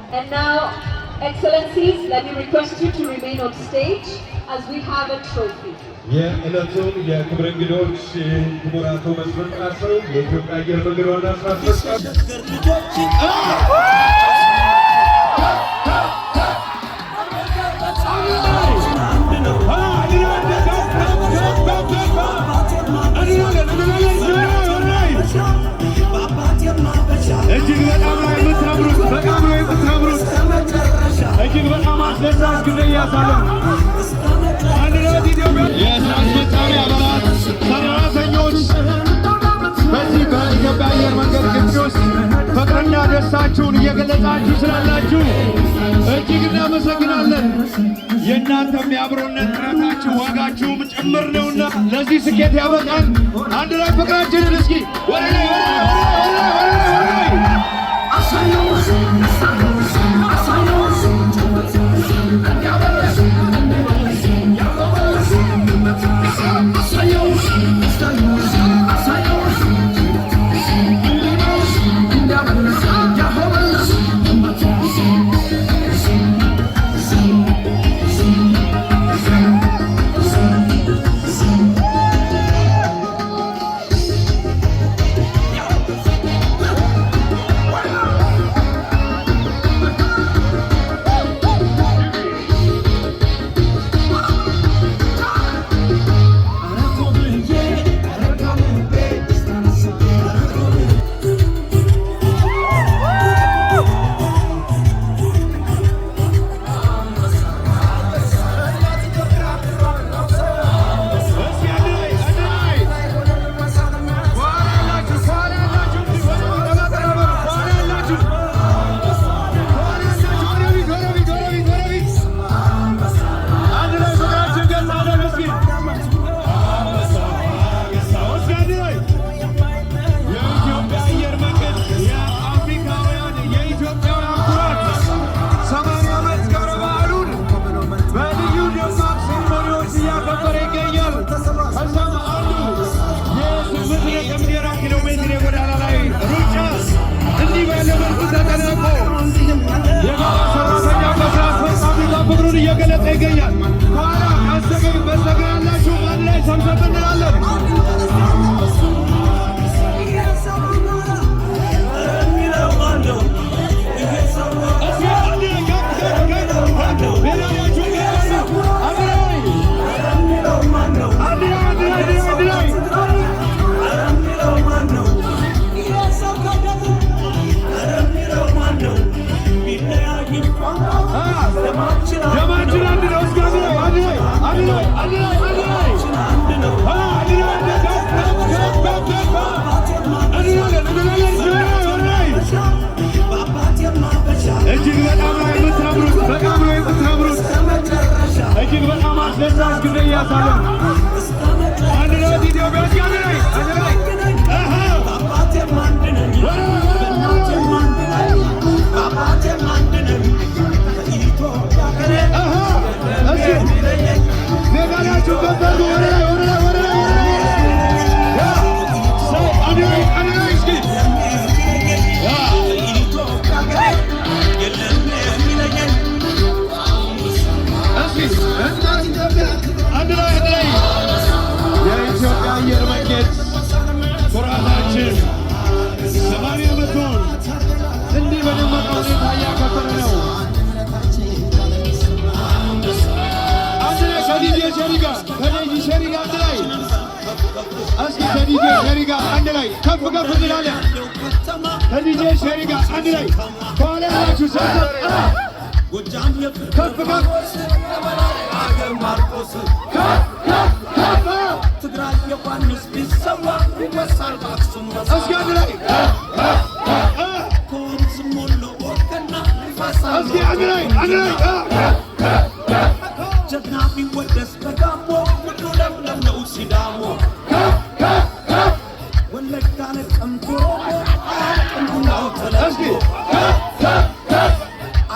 And now, Excellencies, let me request you to remain on stage as we have a trophy. የዕለቱን የክብር እንግዶች ክቡር አቶ መስፍን ጣሰው የኢትዮጵያ አየር መንገድ ዋና ስራ አስፈጻሚ እጅግ በጣም ላይ የምታምሩት በጣም ነው የምታምሩት እጅግ በጣም አስደሳች ጊዜ እያሳለፉ የስራ አስፈጻሚ አባላት ሰራተኞች በዚህ በኢትዮጵያ አየር መንገድ ግቢ ውስጥ ፍቅርና ደስታችሁን እየገለጻችሁ ስላላችሁ እጅግ እናመሰግናለን። የእናንተም የአብሮነት ጥረታችሁ ዋጋችሁም ጭምር ነውና ለዚህ ስኬት ያበቃል። አንድ ላይ ፍቅራችንን እስኪ ወደ ላይ እየገለጸ ይገኛል። ከኋላ አስተገኝ በስተግራላችሁ ማን ላይ ሰምሰብ እንላለን። እጅግ በጣም ላይ የምታምሩት በጣም ነው የምታምሩት እጅግ በጣም አስደሳች ጊዜ እያሳለፉ አንድ ነው ኢትዮጵያ እስኪ አንድ ላይ ሜዳሊያችሁ በበሉ ወደ ላይ ወደ ላይ ወደ ላይ አንድ ላይ እስኪ አንድ ላይ የኢትዮጵያ አየር መንገድ ኩራታችን 80 ዓመቱን እንዲህ በደመቀ ሁኔታ እያከበረ ነው። አንድ ላይ ከዲጄ ሸሪ ጋር አንድ ላይ እስኪ ከዲጄ ሸሪ ጋር አንድ ላይ ከፍ ከፍ እንላለን። ከዲጄ ሸሪ ጋር አንድ ላይ ከኋላ ያላችሁ ሰብሰብ ከፍ ከፍ አገር ማርቆስ ትግራይ ዮሐንስ ቢሰዋ ይወሳል በአክሱም እስኪ አንድ ላይ ኮንስ ሞሎ ወከና እስኪ አንድ ላይ ጀግና ቢወደስ በጋሞ ምድሩ ለምለም ነው ሲዳሞ ወለጋ ነቀምቶ ቅንቡናው ተለስኪ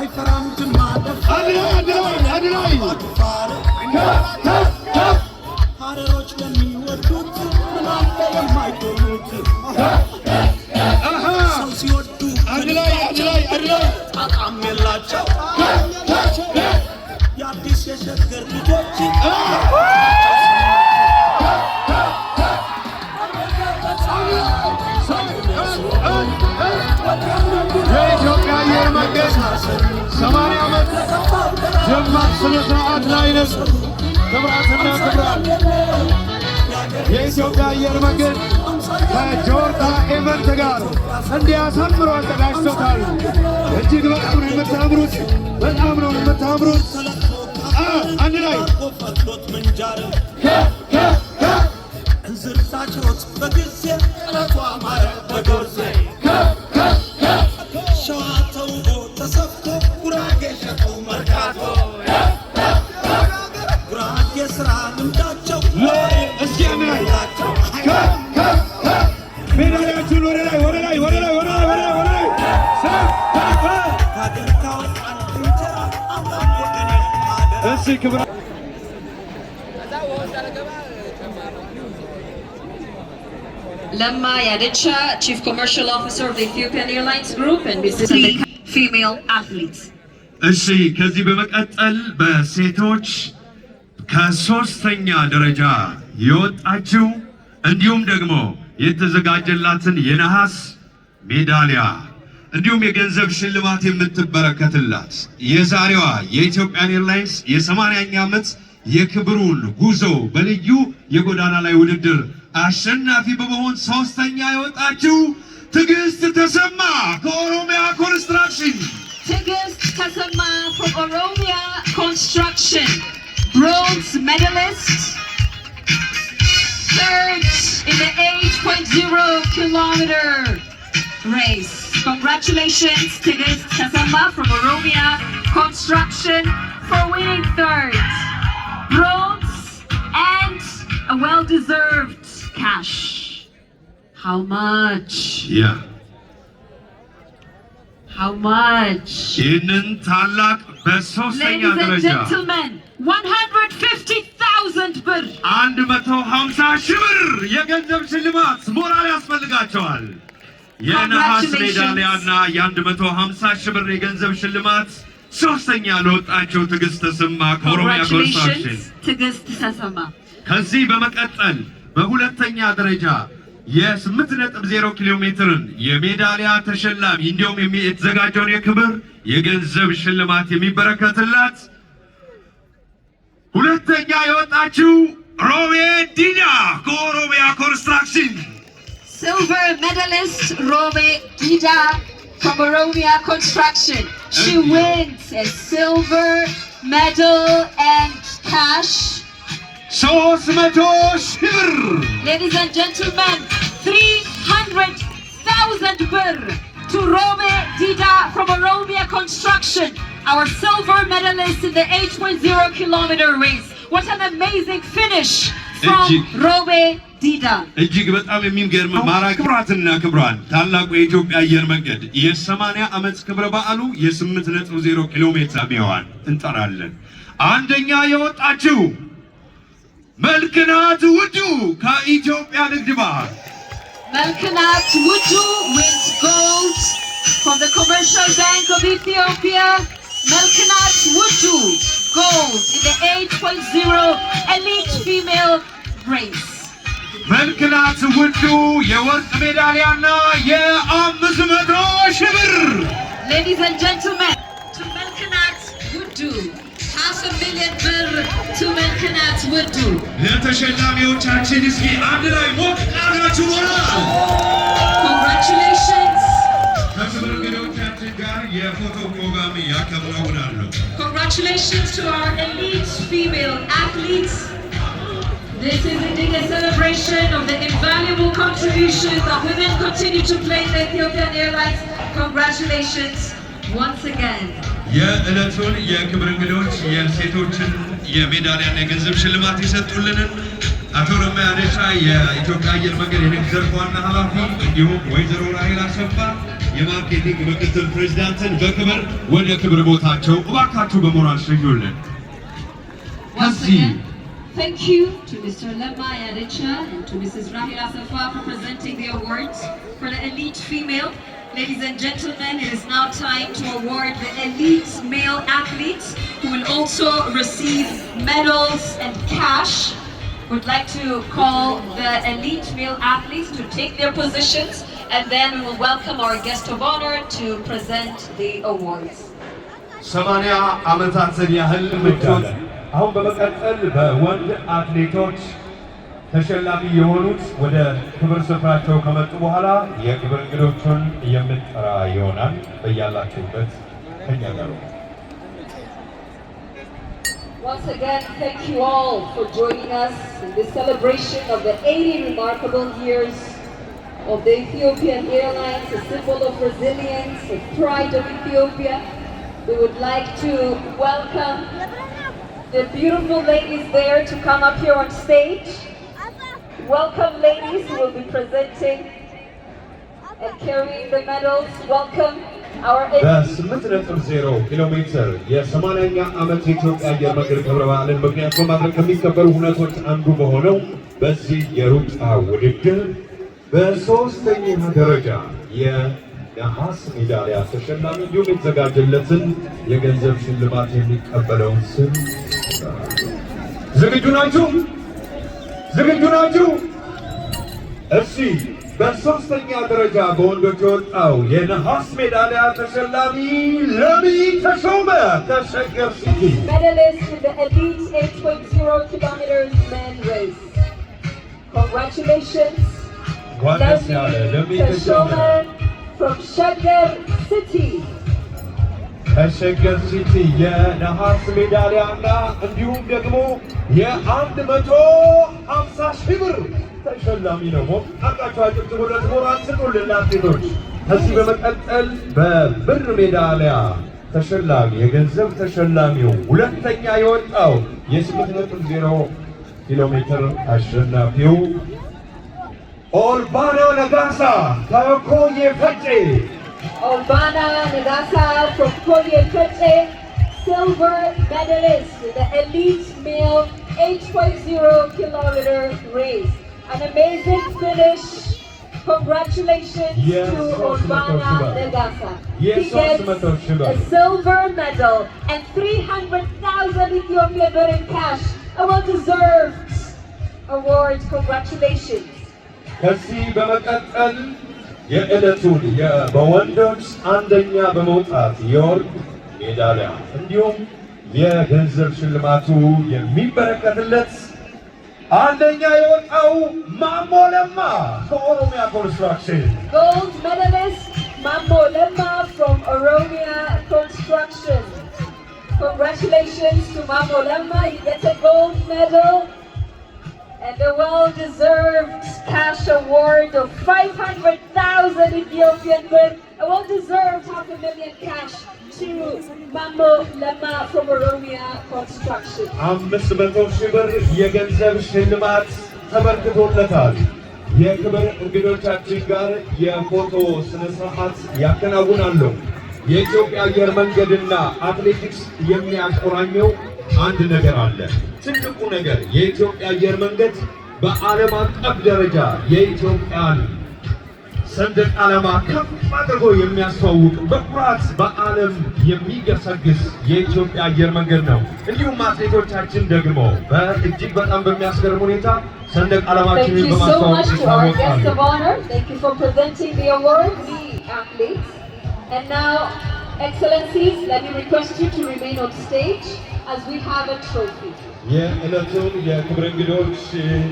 አይፈራም ድማ አንድ ላይ ናቸው የአዲስ የሸገር ልጆች የኢትዮጵያ አየር መንገድ 80 ዓመት ደማቅ ሥነ ሥርዓት ላይ ነን። ክቡራትና ክቡራን የኢትዮጵያ አየር መንገድ ከጆርታ ኢቨንት ጋር እንዲያሳምሩ አዘጋጅቶታል። እጅግ በጣም ነው የምታምሩት፣ በጣም ነው የምታምሩት። አንድ ላይ እንዝርታችሮት በጊዜ ቀለቷ ማረ በጎርዜ ሸዋ ተውቦ ተሰፍቶ ጉራጌ ሸጠው መርካቶ ጉራጌ ስራ ልምዳቸው እስኪ አንድ ላይ ሜዳሊያችሁን ወደ ላይ ወደ ላይ ወደ ላይ ወደ ላይ ወደ ላይ ወደ ላይ ሀገር ካወጣን እንጀራ አምላክ ወገኔ አደራ እሺ ክብራ Lemma Yadicha, Chief Commercial Officer of the Ethiopian Airlines Group, and Mrs. female athletes. እሺ ከዚህ በመቀጠል በሴቶች ከ3ኛ ደረጃ የወጣችው እንዲሁም ደግሞ የተዘጋጀላትን የነሐስ ሜዳሊያ እንዲሁም የገንዘብ ሽልማት የምትበረከትላት የዛሬዋ የኢትዮጵያን ኤርላይንስ የ80ኛ ዓመት የክብሩን ጉዞ በልዩ የጎዳና ላይ ውድድር አሸናፊ በመሆን 3ኛ የወጣችው ትዕግስት ተሰማ ከኦሮሚያ ኮንስትራክሽን Tigist Kasama from Oromia Construction, bronze medalist, third in the 8.0 kilometer race. Congratulations, Tigist Kasama from Oromia Construction for winning third, bronze, and a well-deserved cash. How much? Yeah. How much? ይህንን ታላቅ በ3ኛ Ladies and ደረጃ gentlemen, 150,000 ብር 150,000 ብር የገንዘብ ሽልማት ሞራል ያስፈልጋቸዋል። የነሐስ ሜዳሊያና የ150,000 ብር የገንዘብ ሽልማት 3ኛ ለወጣቸው ትዕግስት ተሰማ ከኦሮሚያ ኮንስትራክሽን። ትዕግስት ተሰማ። ከዚህ በመቀጠል በሁለተኛ ደረጃ የ8.0 ኪሎ ሜትርን የሜዳሊያ ተሸላሚ እንዲሁም የተዘጋጀውን የክብር የገንዘብ ሽልማት የሚበረከትላት ሁለተኛ የወጣችው ሮቤ ዲዳ ከኦሮሚያ ኮንስትራክሽን Silver medalist Robe Dida from Oromia Construction. She wins a silver medal and cash. 300,000 ብር Ladies and gentlemen, 300,000 birr to Robe Dida from Oromia Construction, our silver medalist in the 8.0 kilometer race. What an amazing finish from Robe Dida. እጅግ በጣም የሚገርም ማራኪ ክብራትና ክብራን ታላቁ የኢትዮጵያ አየር መንገድ የ80 ዓመት ክብረ በዓሉ የ8.0 ኪሎ ሜትር ቢሆን እንጠራለን። አንደኛ የወጣችው መልክናት ውዱ ከኢትዮጵያ ንግድ ባንክ Melkanat Wudu wins gold from the Commercial Bank of Ethiopia. Melkanat Wudu gold in the 8.0 elite female race. መልክናት ውዱ የወርቅ ሜዳሊያና የ500,000 ብር Ladies and gentlemen, to Melkanat Wudu, 500,000 birr to Melkanat Wudu. ለተሸላሚዎቻችን እስኪ አንድ ላይ ሞቅ አድርጋችሁ ሞራል Congratulations. ከክብር እንግዶቻችን ጋር የፎቶ ፕሮግራም ያከናውናሉ። Congratulations to our elite female athletes. This is indeed a celebration of the invaluable contributions that women continue to play in the Ethiopian Airlines. Congratulations once again. የዕለቱን የክብር እንግዶች የሴቶችን የሜዳሊያና የገንዘብ ሽልማት የሰጡልንን አቶ ለማ ያደቻ የኢትዮጵያ አየር መንገድ የንግድ ዘርፍ ዋና ኃላፊ እንዲሁም ወይዘሮ ራሄል አሰፋ የማርኬቲንግ ምክትል ፕሬዚዳንትን በክብር ወደ ክብር ቦታቸው እባካችሁ በሞራል ሸኙልን። Once again, thank you to Mr. Lemma Yadecha and to Mrs. Rahil Asafa for presenting the awards for the elite female. Ladies and gentlemen, it is now time to award the elite male athletes who will also receive medals and cash. Would like to call the elite male athletes to take their positions, and then we will welcome our guest of honor to present the awards. 80 ዓመታትን ያህል ምቾት አሁን በመቀጠል በወንድ አትሌቶች ተሸላሚ የሆኑት ወደ ክብር ስፍራቸው ከመጡ በኋላ የክብር እንግዶቹን የምንጠራ ይሆናል። በያላችሁበት ከኛ ጋር Once again, thank you all for joining us in this celebration of the 80 remarkable years of the Ethiopian Airlines, a symbol of resilience, of pride of Ethiopia. We would like to welcome the beautiful ladies there to come up here on stage. Welcome ladies who will be presenting and carrying the medals. Welcome our በ8.0 ኪሎ ሜትር የ80ኛ ዓመት የኢትዮጵያ አየር መንገድ ክብረ በዓልን ምክንያት በማድረግ ከሚከበሩ ሁነቶች አንዱ በሆነው በዚህ የሩጫ ውድድር በሶስተኛ ደረጃ የነሐስ ሜዳሊያ ተሸላሚ እንዲሁም የተዘጋጀለትን የገንዘብ ሽልማት የሚቀበለውን ስም ዝግጁ ናችሁ? ዝግጁ ናችሁ? እሺ፣ በሶስተኛ ደረጃ በወንዶች የወጣው የነሐስ ሜዳሊያ ተሸላሚ ለሚ ተሾመ ከሸገር ሲቲ medalist in the elite 8.0 kilometers men race. Congratulations, Lemi Teshome from Shagar City. ከሸገር ሲቲ የነሐስ ሜዳሊያና እንዲሁም ደግሞ የ150 ሺህ ብር ተሸላሚ ነው። ሞቃቸው አጭብጭቡለት፣ ሞራል ስጡልን አትሌቶች። ከዚህ በመቀጠል በብር ሜዳሊያ ተሸላሚ የገንዘብ ተሸላሚው ሁለተኛ የወጣው የ8.0 ኪሎ ሜትር አሸናፊው ኦልባና ነጋሳ ከኮዬ ፈጬ Olbana Nagasa from Koye Fete, silver medalist in the elite male 8.0 kilometer race. An amazing finish. Congratulations to Olbana Nagasa. He gets a silver medal and 300,000 Ethiopian birr in cash. A well-deserved award. Congratulations. ከዚህ በመቀጠል የዕለቱን በወንዶች አንደኛ በመውጣት የወርቅ ሜዳሊያ እንዲሁም የገንዘብ ሽልማቱ የሚበረከትለት አንደኛ የወጣው ማሞ ለማ ከኦሮሚያ ኮንስትራክሽን Gold medalist Mammo Lemma from Oromia Construction. Congratulations to Mammo Lemma. He gets a gold medal and a well-deserved cash award of 500,000 Ethiopian birr. A well-deserved $500,000 cash to Mammo Lemma from Oromia Construction. 500 ሺህ ብር የገንዘብ ሽልማት ተበርክቶለታል። የክብር እንግዶቻችን ጋር የፎቶ ስነ ስርዓት ያከናውናሉ። የኢትዮጵያ አየር መንገድና አትሌቲክስ የሚያቆራኘው አንድ ነገር አለ። ትልቁ ነገር የኢትዮጵያ አየር መንገድ በዓለም አቀፍ ደረጃ የኢትዮጵያን ሰንደቅ ዓላማ ከፍ አድርጎ የሚያስተዋውቅ በኩራት በዓለም የሚገሰግስ የኢትዮጵያ አየር መንገድ ነው። እንዲሁም አትሌቶቻችን ደግሞ በእጅግ በጣም በሚያስገርም ሁኔታ ሰንደቅ ዓላማችንን በማስተዋወቅ ይታወቃሉ። Thank you for presenting the award, the athletes. And now, Excellencies, let me request you to remain on stage as we have a trophy. የዕለቱን የክብር እንግዶች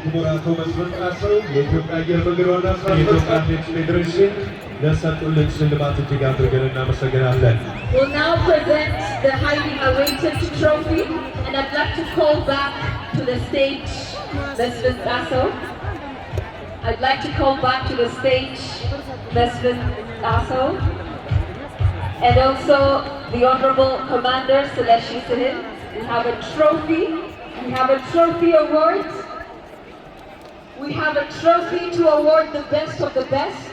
ክቡር አቶ መስፍን ጣሰው የኢትዮጵያ አየር መንገድ ዋና ስራ አስፈጻሚ የኢትዮጵያ አትሌቲክስ ፌዴሬሽን ለሰጡልን ሽልማት እጅግ አድርገን እናመሰግናለን። We'll now present the highly awaited trophy, and I'd like to call back to the stage Mesfin Tasso. I'd like to call back to the stage Mesfin Tasso, and also the Honorable Commander Seleshi Sahil. We have a trophy. We have a trophy award. We have a trophy to award the best of the best.